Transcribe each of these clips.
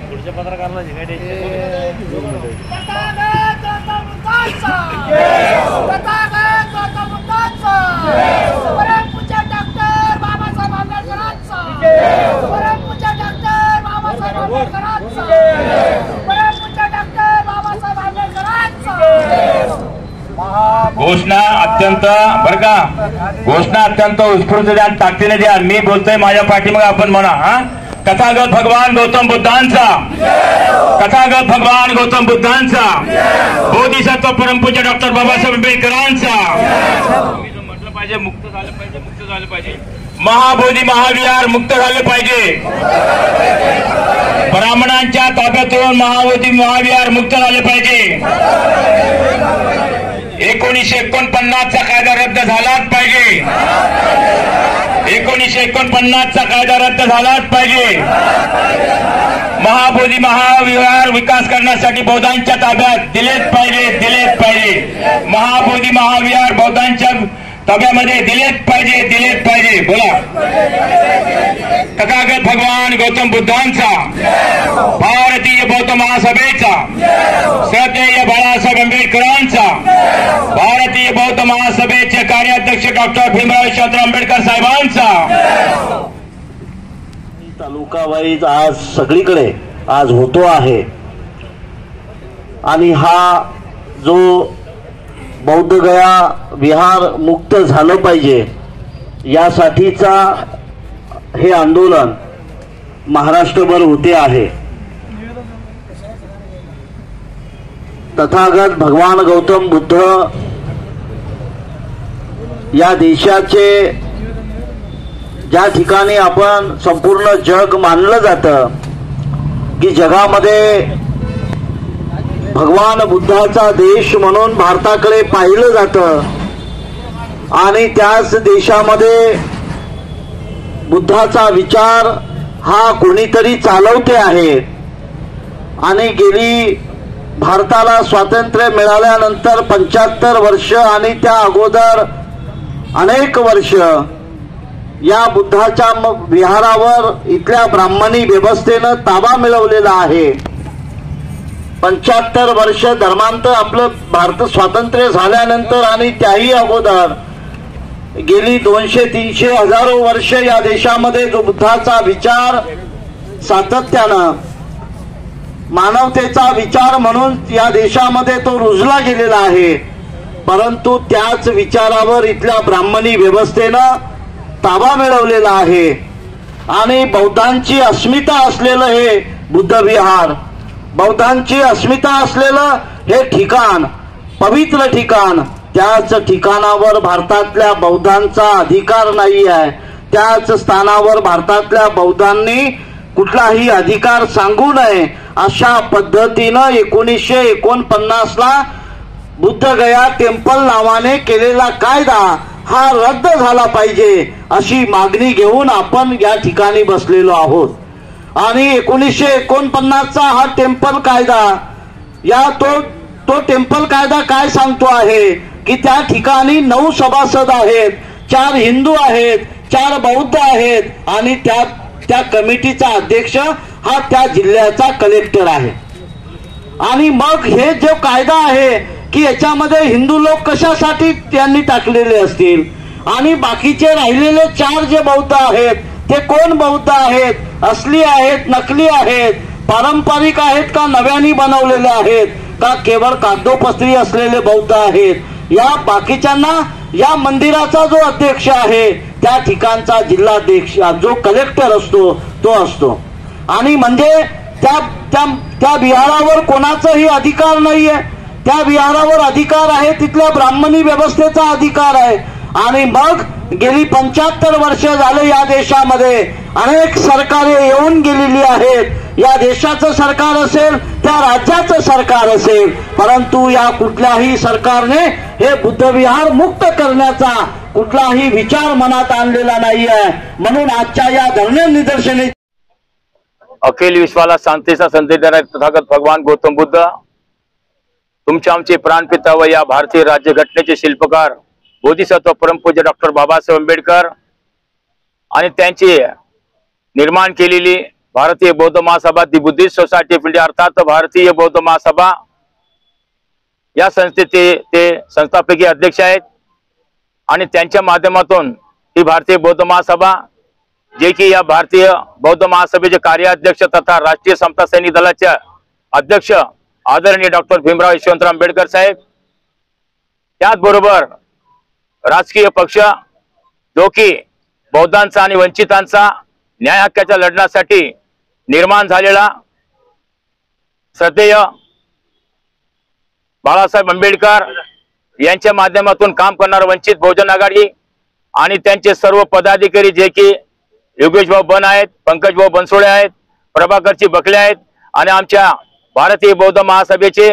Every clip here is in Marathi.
पुढच्या पत्रकाराला घोषणा अत्यंत बर का, घोषणा अत्यंत उत्स्फूर्त द्या, ताकदीने द्या. मी बोलतोय माझ्या पाठीमाग आपण म्हणा. तथागत भगवान गौतम बुद्धांचा, तथागत भगवान गौतम बुद्धांचा, बोधिसत्व परमपूज्य डॉक्टर बाबासाहेब आंबेडकरांचा. म्हटलं पाहिजे मुक्त झालं पाहिजे, मुक्त झालं पाहिजे. महाबोधी महाविहार मुक्त झाले पाहिजे. ब्राह्मणांच्या ताब्यातून महाबोधी महाविहार मुक्त झाले पाहिजे. 1949चा कायदा रद्द झालाच पाहिजे. 1949चा कायदा रद्द झालाच पाहिजे. महाबोधी महाविहार विकास करण्यासाठी बौद्धांच्या ताब्यात दिलेच पाहिजे, दिलेच पाहिजे. महाबोधी महाविहार बौद्धांच्या ताब्यामध्ये दिलेच पाहिजे, दिलेच पाहिजे. बोला. तथागत भगवान गौतम बुद्धांचा, भारतीय बौद्ध महासभेचा, श्रद्धेय बाळासाहेब आंबेडकरांचा, भारतीय बौद्ध महासभेचे कार्याध्यक्ष डॉक्टर भीमराव चंद्र आंबेडकर साहेबांचा. तालुका वाईज आज सगळीकडे आज होतो आहे. आणि हा जो बौद्ध गया विहार मुक्त झालं पाहिजे यासाठीचा हे आंदोलन महाराष्ट्रभर होते आहे. तथागत भगवान गौतम बुद्ध या देशाचे ज्या ठिकाणी आपण संपूर्ण जग मानलं जातं की जगामध्ये भगवान बुद्धाचा देश म्हणून भारताकडे पाहिलं जातं आणि त्याच देशामध्ये बुद्धाचा विचार हा कोणीतरी चालवते आहे. आणि गेली भारताला स्वातंत्र्य मिळाल्यानंतर 75 वर्ष आणि त्या अगोदर अनेक वर्ष या बुद्धाच्या विहारावर इथल्या ब्राह्मणी व्यवस्थेनं ताबा मिळवलेला आहे. 75 वर्ष धर्मांतर आपलं भारत स्वातंत्र्य झाल्यानंतर आणि त्याही अगोदर गेली 200-300 हजारो वर्ष या देशामध्ये जो बुद्धाचा विचार सातत्यानं मानवतेचा विचार म्हणून या देशामध्ये तो रुजला गेलेला आहे. परंतु त्याच विचारावर इथल्या ब्राह्मणी व्यवस्थेनं ताबा मिळवलेला आहे. आणि बौद्धांची अस्मिता असलेलं हे बुद्ध विहार, बौद्धांची अस्मिता असलेलं हे ठिकाण, पवित्र ठिकाण, त्याच ठिकाणावर भारतातल्या बौद्धांचा अधिकार नाही आहे. त्याच स्थानावर भारतातल्या बौद्धांनी कुठलाही अधिकार सांगू नये अशा पद्धतीनं 1949ला बुद्ध गया टेम्पल नावाने केलेला कायदा हा रद्द झाला पाहिजे अशी मागणी घेऊन आपण या ठिकाणी बसलेलो आहोत. आणि 1949चा हा टेम्पल कायदा या तो टेम्पल कायदा काय सांगतो आहे की त्या ठिकाणी 9 सभासद आहेत, 4 हिंदू आहेत, 4 बौद्ध आहेत आणि त्या कमिटीचा अध्यक्ष हा त्या जिल्ह्याचा कलेक्टर आहे. आणि मग हे जो कायदा आहे की याच्यामध्ये हिंदू लोक कशासाठी त्यांनी टाकलेले असतील आणि बाकीचे राहिलेले 4 जे बौद्ध आहेत ते कोण बौद्ध आहेत, असली आहेत, नकली आहेत, पारंपरिक आहेत का नव्याने बनवलेले आहेत का केवळ कागदोपत्री असलेले बौद्ध आहेत, या बाकीच्यांना या मंदिराचा जो अध्यक्ष आहे त्या ठिकाणचा जिल्हाध्यक्ष जो कलेक्टर असतो तो असतो. आणि म्हणजे त्या विहारावर कोणाचाही अधिकार नाहीये. त्या विहारावर अधिकार आहे तिथल्या ब्राह्मणी व्यवस्थेचा अधिकार आहे. आणि मग गेली 75 वर्ष झाले या देशामध्ये अनेक सरकारे येऊन गेलेली आहेत. या देशाचं सरकार असेल, त्या राज्याचं सरकार असेल, परंतु या कुठल्याही सरकारने हे बुद्धविहार मुक्त करण्याचा कुठलाही विचार मनात आणलेला नाही आहे. म्हणून आजच्या या धरणे निदर्शने अखिल विश्वाला शांतीचा संदेश देणारे तथागत भगवान गौतम बुद्ध, तुमचे आमचे प्राणपिता व या भारतीय राज्यघटनेचे शिल्पकार बोधिसत्व परमपूज्य डॉक्टर बाबासाहेब आंबेडकर आणि त्यांची निर्माण केलेली भारतीय बौद्ध महासभा, दी बुद्धिस्ट सोसायटी ऑफ इंडिया अर्थात भारतीय बौद्ध महासभा, या संस्थेचे ते संस्थापकीय अध्यक्ष आहेत. आणि त्यांच्या माध्यमातून ही भारतीय बौद्ध महासभा, जे की या भारतीय बौद्ध महासभेचे कार्याध्यक्ष तथा राष्ट्रीय समता सैनिक दलाचे अध्यक्ष आदरणीय डॉक्टर भीमराव यशवंतराव आंबेडकर साहेब, त्याचबरोबर राजकीय पक्ष जो की बौद्धांचा आणि वंचितांचा न्याय हक्काच्या लढण्यासाठी निर्माण झालेला श्रद्धेय बाळासाहेब आंबेडकर यांच्या माध्यमातून काम करणारा वंचित बहुजन आघाडी आणि त्यांचे सर्व पदाधिकारी जे की योगेश भाऊ बन आहेत, पंकज भाऊ बनसोडे आहेत, प्रभाकरजी बकले आहेत आणि आमच्या भारतीय बौद्ध महासभेचे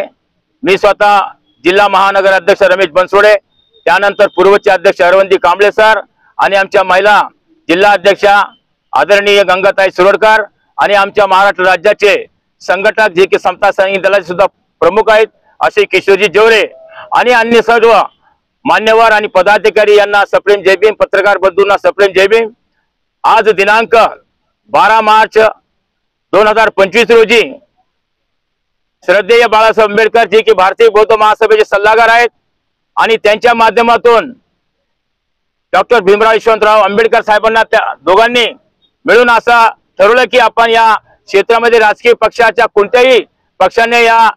मी स्वतः जिल्हा महानगर अध्यक्ष रमेश बनसोडे, त्यानंतर पूर्वचे अध्यक्ष अरविंद कांबळे सर आणि आमच्या महिला जिल्हा अध्यक्षा आदरणीय गंगाताई सुरडकर आणि आमच्या महाराष्ट्र राज्याचे संघटक जे की समता सैनिक दलाचे सुद्धा प्रमुख आहेत असे किशोरजी जोरे आणि अन्य सर्व मान्यवर आणि पदाधिकारी यांना सप्रेम जय भीम, पत्रकार बंधूंना सप्रेम जय भीम. आज दिनांक 12 मार्च 2025 रोजी श्रद्धेय बाळासाहेब आंबेडकर जे की भारतीय बौद्ध महासभेचे सल्लागार आहेत आणि त्यांच्या माध्यमातून डॉक्टर भीमराव यशवंतराव आंबेडकर साहेबांना त्या दोघांनी मिळून असं ठरवलं की आपण या क्षेत्रामध्ये राजकीय पक्षाच्या कोणत्याही पक्षाने या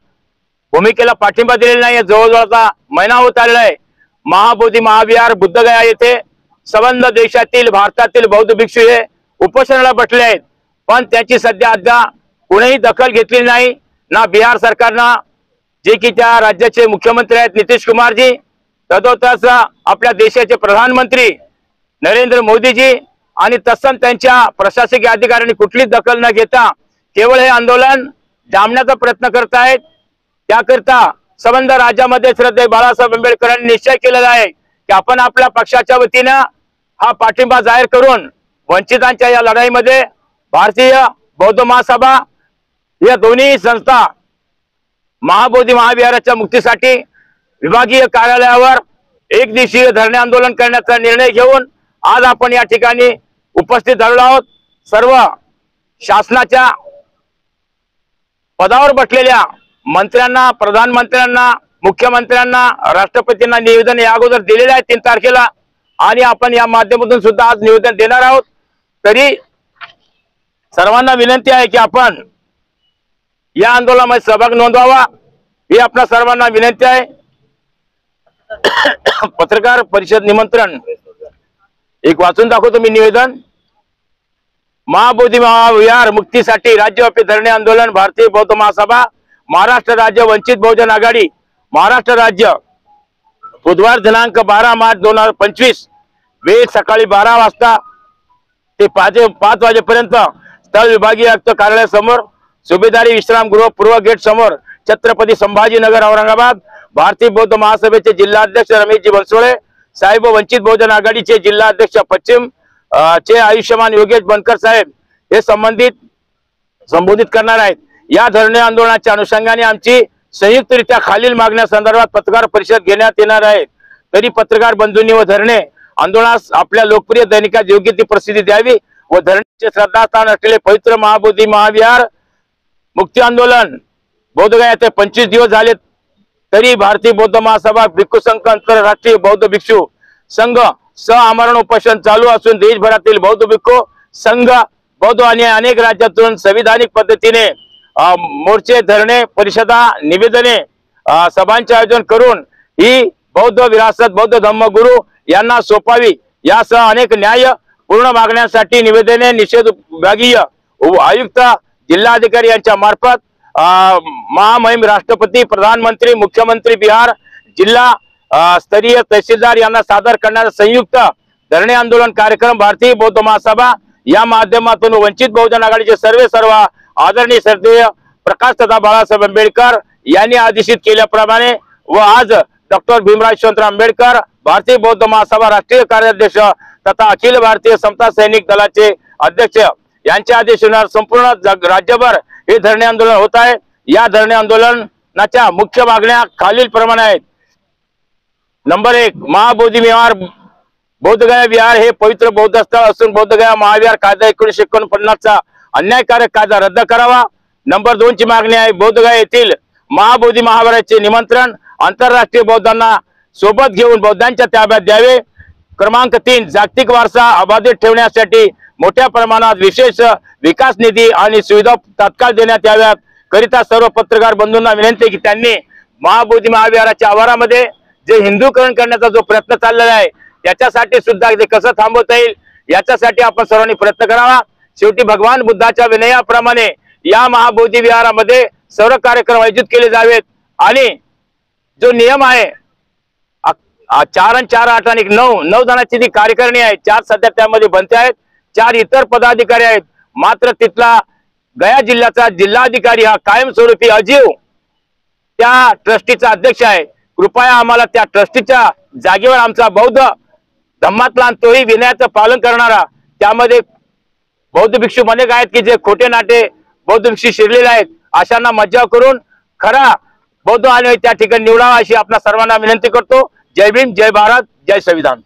भूमिकेला पाठिंबा दिलेला नाही. जवळजवळ महिना होत आलेला आहे. महाबोधी महाविहार बुद्धगया येथे संबंध देशातील भारतातील बौद्ध भिक्षू हे उपोषणाला बसले आहेत, पण त्याची सध्या अद्याप कोणीही दखल घेतलेली नाही. ना बिहार सरकारनं जे की त्या राज्याचे मुख्यमंत्री आहेत नितीश कुमारजी, तदोतच आपल्या देशाचे प्रधानमंत्री नरेंद्र मोदीजी आणि तसंच त्यांच्या प्रशासकीय अधिकाऱ्यांनी कुठलीच दखल न घेता केवळ हे आंदोलन डांबण्याचा प्रयत्न करत आहेत. त्याकरता संबंध राज्यामध्ये श्रद्धेय बाळासाहेब आंबेडकरांनी निश्चय केलेला आहे की आपण आपल्या पक्षाच्या वतीनं हा पाठिंबा जाहीर करून वंचितांच्या या लढाईमध्ये भारतीय बौद्ध महासभा या दोन्ही संस्था महाबोधी महाविहाराच्या मुक्तीसाठी विभागीय कार्यालयावर एक दिवसीय धरणे आंदोलन करण्याचा निर्णय घेऊन आज आपण या ठिकाणी उपस्थित झालेलो आहोत. सर्व शासनाच्या पदावर बसलेल्या मंत्र्यांना, प्रधानमंत्र्यांना, मुख्यमंत्र्यांना, राष्ट्रपतींना निवेदन या अगोदर दिलेले आहे 3 तारखेला आणि आपण या माध्यमातून सुद्धा आज निवेदन देणार आहोत. तरी सर्वांना विनंती आहे की आपण या आंदोलनामध्ये सहभाग नोंदवावा ही आपल्या सर्वांना विनंती आहे. पत्रकार परिषद निमंत्रण एक वाचून दाखवतो मी निवेदन. महाबोधी महाविहार मुक्तीसाठी राज्यव्यापी धरणे आंदोलन भारतीय बौद्ध महासभा, महाराष्ट्र राज्य वंचित बहुजन आघाडी, महाराष्ट्र राज्य, बुधवार दिनांक 12 मार्च 2025 वेळ सकाळी 12 वाजता ते 5 वाजेपर्यंत स्थळ विभागीय आयुक्त कार्यालयासमोर, सुभेदारी विश्रामगृह पूर्व गेट समोर, छत्रपती संभाजीनगर औरंगाबाद. भारतीय बौद्ध महासभेचे जिल्हाध्यक्ष रमेशजी बनसोडे साहेब, वंचित बहुजन आघाडीचे जिल्हाध्यक्ष पश्चिम चे आयुष्यमान योगेश बनकर साहेब हे संबोधित करणार आहेत. या धरणे आंदोलनाच्या अनुषंगाने आमची संयुक्तरित्या खालील मागण्या संदर्भात पत्रकार परिषद घेण्यात येणार आहे. तरी पत्रकार बंधूंनी व धरणे आंदोलनास आपल्या लोकप्रिय दैनिकात योग्य ती प्रसिद्धी द्यावी व धरणीचे श्रद्धास्थान असलेले पवित्र महाबोधी महाविहार मुक्ती आंदोलन बौद्धगया येथे 25 दिवस झाले तरी भारतीय बौद्ध महासभा, भिक्खू संघ, आंतरराष्ट्रीय बौद्ध भिक्षू संघ आमरण उपोषण चालू असून देशभरातील बौद्ध भिक्खू संघ, बौद्ध आणि अनेक राज्यातून संविधानिक पद्धतीने मोर्चे, धरणे, परिषदा, निवेदने, सभांचे आयोजन करून ही बौद्ध विरासत बौद्ध धम्मगुरू यांना सोपावी यासह अनेक न्याय पूर्ण मागण्यांसाठी निवेदने निषेध विभागीय आयुक्त, जिल्हाधिकारी यांच्या मार्फत महामहिम राष्ट्रपती, प्रधानमंत्री, मुख्यमंत्री बिहार, जिल्हा स्तरीय तहसीलदार यांना सादर करणारा संयुक्त धरणे आंदोलन कार्यक्रम भारतीय बौद्ध महासभा या माध्यमातून वंचित बहुजन आघाडीचे सर्व आदरणीय श्रद्धेय प्रकाशदादा बाळासाहेब आंबेडकर यांनी आदेशित केल्याप्रमाणे व आज डॉक्टर भीमराव यशवंतराव आंबेडकर भारतीय बौद्ध महासभा राष्ट्रीय कार्याध्यक्ष तथा अखिल भारतीय समता सैनिक दलाचे अध्यक्ष यांच्या आदेशानुसार संपूर्ण राज्यभर हे धरणे आंदोलन होत आहे। या धरणे आंदोलनाच्या मुख्य मागण्या खालील प्रमाणे आहेत। नंबर 1, महाबोधी विहार बौद्धगया विहार हे पवित्र बौद्ध स्थळ असून बोधगया महाविहार कायदा 1949 चा अन्यायकारक कायदा रद्द करावा। नंबर 2 ची मागणी आहे बोधगया येथील महाबोधी महाविहाराचे निमंत्रण आंतरराष्ट्रीय बौद्धांना सोबत घेऊन बौद्धांच्या ताब्यात द्यावे। क्रमांक 3, जागतिक वारसा अबाधित ठेवण्यासाठी मोठ्या प्रमाणात विशेष विकास निधी आणि सुविधा तात्काळ देण्यात याव्यात करिता सर्व पत्रकार बंधूंना विनंती की त्यांनी महाबोधी महाविहाराच्या आवारामध्ये जे हिंदूकरण करण्याचा जो प्रयत्न चाललेला आहे त्याच्यासाठी सुद्धा ते कसं थांबवता येईल याच्यासाठी आपण सर्वांनी प्रयत्न करावा। शेवटी भगवान बुद्धाच्या विनयाप्रमाणे या महाबोधी विहारामध्ये सर्व कार्यक्रम आयोजित केले जावेत आणि जो नियम आहे 4 आणि 4, 8 आणि 9 जणांची जी कार्यकारिणी आहे 4 सध्या त्यामध्ये बनते आहेत, 4 इतर पदाधिकारी आहेत। मात्र तिथला गया जिल्ह्याचा जिल्हाधिकारी हा कायमस्वरूपी अजीव त्या ट्रस्टीचा अध्यक्ष आहे। कृपया आम्हाला त्या ट्रस्टीच्या जागेवर आमचा बौद्ध धम्मातला तोही विनयाचं पालन करणारा त्यामध्ये बौद्ध भिक्षू अनेक आहेत की जे खोटे नाटे बौद्ध भिक्षू शिरलेले आहेत, अशांना मज्जाव करून खरा बौद्ध आणि त्या ठिकाणी निवडावा अशी आपल्या सर्वांना विनंती करतो। जय भीम, जय भारत, जय संविधान।